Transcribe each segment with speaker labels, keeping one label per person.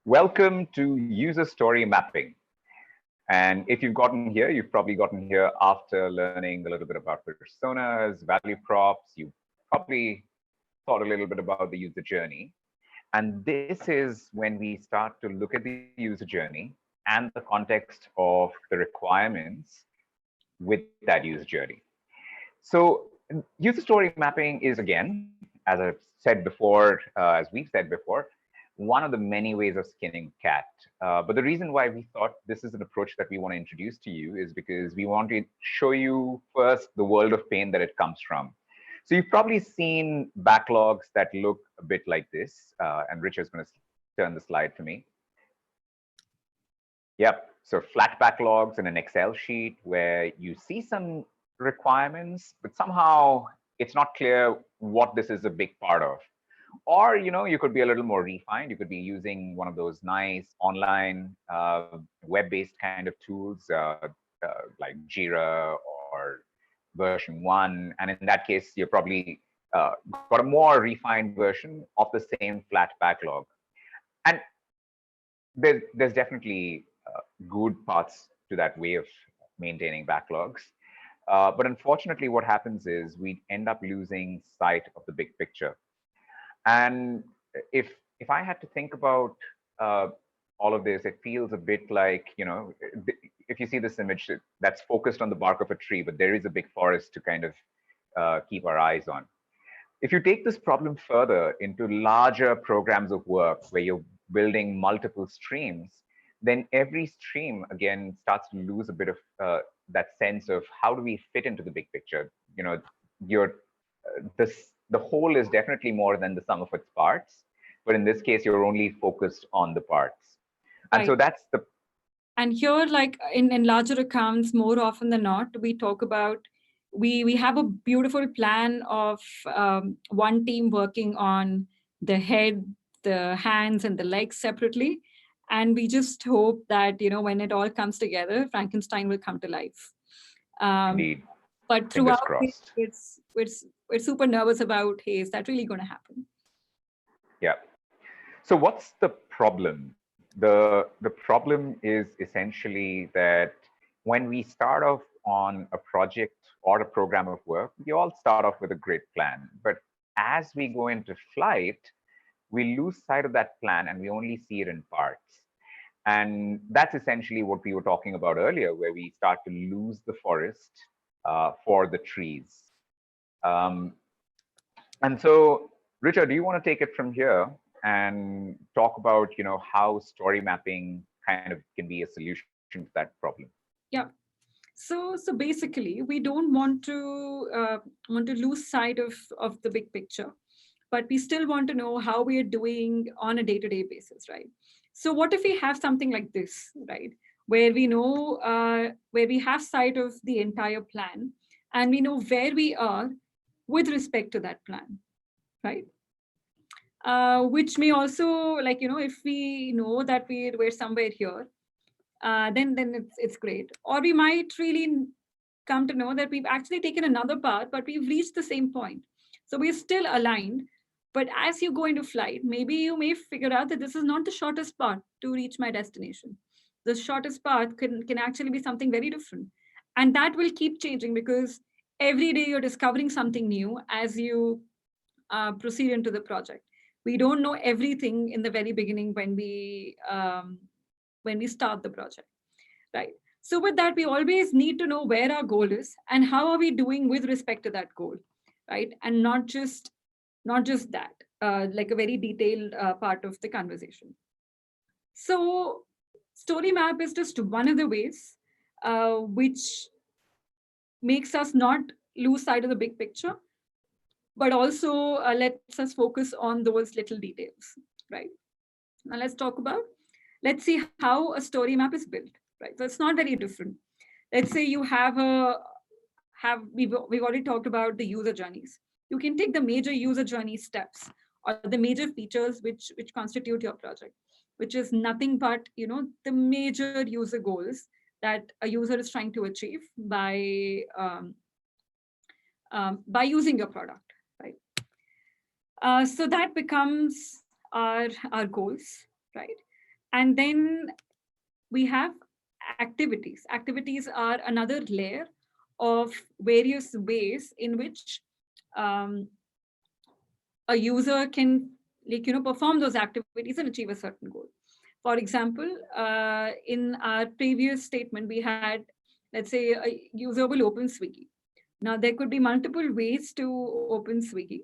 Speaker 1: Welcome to user story mapping. And if you've gotten here, you've probably gotten here after learning a little bit about personas, value props. You probably thought a little bit about the user journey. And this is when we start to look at the user journey and the context of the requirements with that user journey. So user story mapping is, again, as I've said before, as we've said before, one of the many ways of skinning a cat. But the reason why we thought this is an approach that we want to introduce to you is because we want to show you first the world of pain that it comes from. So you've probably seen backlogs that look a bit like this. And Richard's going to turn the slide for me. Yep. So flat backlogs in an Excel sheet where you see some requirements, but somehow it's not clear what this is a big part of. Or, you could be a little more refined. You could be using one of those nice online web-based kind of tools like Jira or version 1. And in that case, you're probably got a more refined version of the same flat backlog. And there's definitely good parts to that way of maintaining backlogs. But unfortunately, what happens is we end up losing sight of the big picture. And if I had to think about all of this, it feels a bit like, if you see this image that's focused on the bark of a tree, but there is a big forest to kind of keep our eyes on. If you take this problem further into larger programs of work where you're building multiple streams, then every stream, again, starts to lose a bit of that sense of how do we fit into the big picture? The whole is definitely more than the sum of its parts, but in this case, you're only focused on the parts. And so that's the...
Speaker 2: And here, like in larger accounts, more often than not, we talk about, we have a beautiful plan of one team working on the head, the hands, and the legs separately. And we just hope that, when it all comes together, Frankenstein will come to life.
Speaker 1: Indeed.
Speaker 2: But throughout, we're super nervous about, hey, is that really going to happen?
Speaker 1: Yeah. So what's the problem? The problem is essentially that when we start off on a project or a program of work, we all start off with a great plan. But as we go into flight, we lose sight of that plan and we only see it in parts. And that's essentially what we were talking about earlier, where we start to lose the forest for the trees. And so, Richard, do you want to take it from here and talk about, how story mapping kind of can be a solution to that problem?
Speaker 2: Yeah. So basically, we don't want to lose sight of the big picture, but we still want to know how we are doing on a day-to-day basis, right? So what if we have something like this, right? Where we know, where we have sight of the entire plan and we know where we are with respect to that plan, right? Which may also, if we know that we're somewhere here, then it's great. Or we might really come to know that we've actually taken another path, but we've reached the same point. So we're still aligned. But as you go into flight, maybe you may figure out that this is not the shortest path to reach my destination. The shortest path can actually be something very different. And that will keep changing because every day you're discovering something new as you proceed into the project. We don't know everything in the very beginning when we start the project, right? So with that, we always need to know where our goal is and how are we doing with respect to that goal, right? And not just that, like a very detailed part of the conversation. So story map is just one of the ways which makes us not lose sight of the big picture, but also lets us focus on those little details, right? Now let's see how a story map is built, right? So it's not very different. Let's say you we've already talked about the user journeys. You can take the major user journey steps or the major features which constitute your project, which is nothing but, the major user goals that a user is trying to achieve by using your product, right? So that becomes our goals, right? And then we have activities. Activities are another layer of various ways in which um, a user can, like, perform those activities and achieve a certain goal. For example, in our previous statement, we had, let's say, a user will open Swiggy. Now, there could be multiple ways to open Swiggy.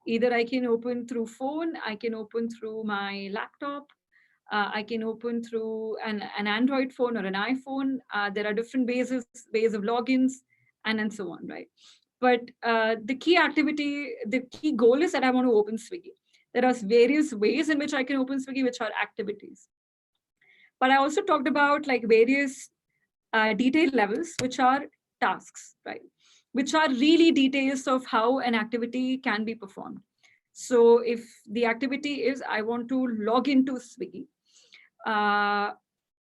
Speaker 2: Either I can open through phone, I can open through my laptop, I can open through an Android phone or an iPhone. There are different ways of logins, and so on, right? But the key activity, the key goal is that I want to open Swiggy. There are various ways in which I can open Swiggy, which are activities. But I also talked about like various detail levels, which are tasks, right? Which are really details of how an activity can be performed. So if the activity is I want to log into Swiggy, uh,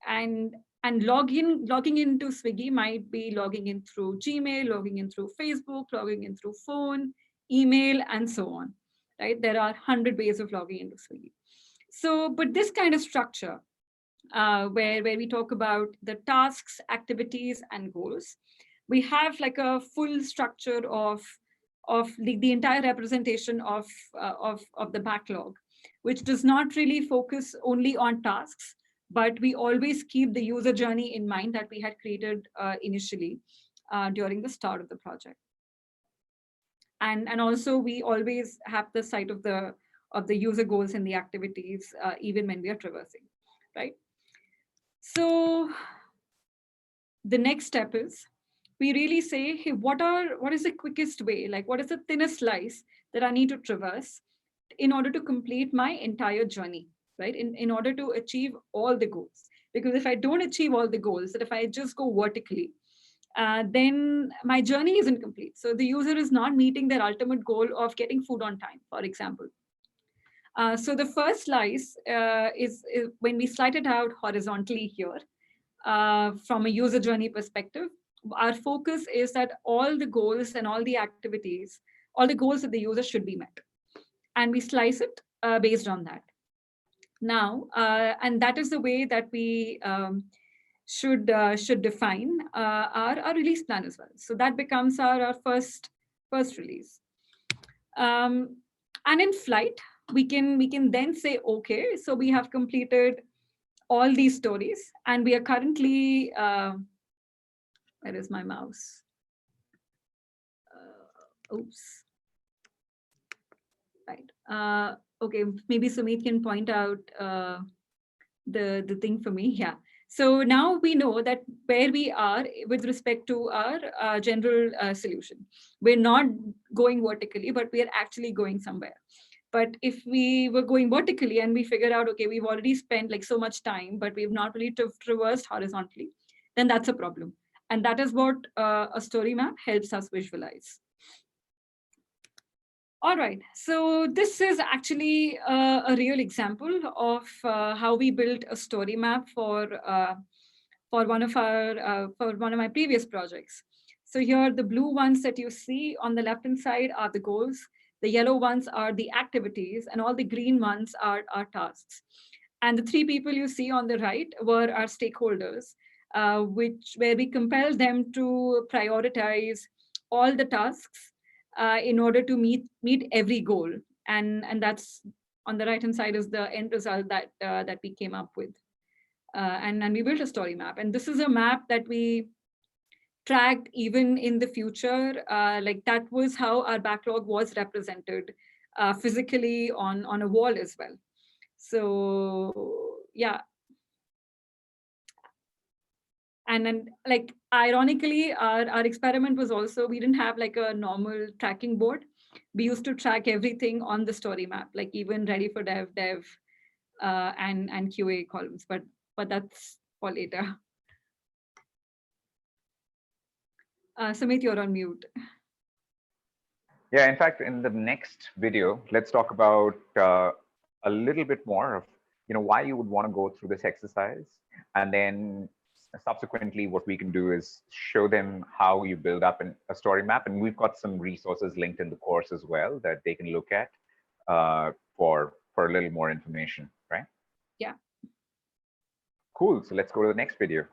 Speaker 2: and logging into Swiggy might be logging in through Gmail, logging in through Facebook, logging in through phone, email, and so on. Right? There are 100 ways of logging into Swiggy. So, but this kind of structure, where we talk about the tasks, activities, and goals, we have like a full structure of the entire representation of the backlog, which does not really focus only on tasks, but we always keep the user journey in mind that we had created initially during the start of the project. And also we always have the sight of the user goals and the activities even when we are traversing, right? So the next step is we really say, hey, what is the quickest way? Like, what is the thinnest slice that I need to traverse in order to complete my entire journey, right? In order to achieve all the goals. Because if I don't achieve all the goals, that if I just go vertically, then my journey isn't complete. So the user is not meeting their ultimate goal of getting food on time, for example. So the first slice is when we slide it out horizontally here, from a user journey perspective, our focus is that all the goals and all the activities, all the goals of the user should be met. And we slice it based on that. Now, and that is the way that we should define our release plan as well. So that becomes our first release. And in flight, we can then say, okay, so we have completed all these stories, and we are currently, where is my mouse? Oops. Right. Okay, maybe Sumit can point out the thing for me. Yeah. So now we know that where we are with respect to our general solution. We're not going vertically, but we are actually going somewhere. But if we were going vertically and we figure out, okay, we've already spent like so much time, but we've not really traversed horizontally, then that's a problem. And that is what a story map helps us visualize. All right, so this is actually a real example of how we built a story map for one of my previous projects. So here, the blue ones that you see on the left-hand side are the goals. The yellow ones are the activities, and all the green ones are tasks. And the three people you see on the right were our stakeholders, where we compelled them to prioritize all the tasks in order to meet every goal. And that's on the right-hand side is the end result that we came up with. And we built a story map. And this is a map that we tracked even in the future. Like that was how our backlog was represented physically on a wall as well. So yeah. And then, like, ironically, our experiment was also, we didn't have like a normal tracking board. We used to track everything on the story map, like even ready for dev, and QA columns, but that's for later. Sumit, you're on mute.
Speaker 1: Yeah, in fact, in the next video, let's talk about a little bit more of why you would want to go through this exercise, and then subsequently what we can do is show them how you build up a story map, and we've got some resources linked in the course as well that they can look at for a little more information, right?
Speaker 2: Yeah.
Speaker 1: Cool. So let's go to the next video.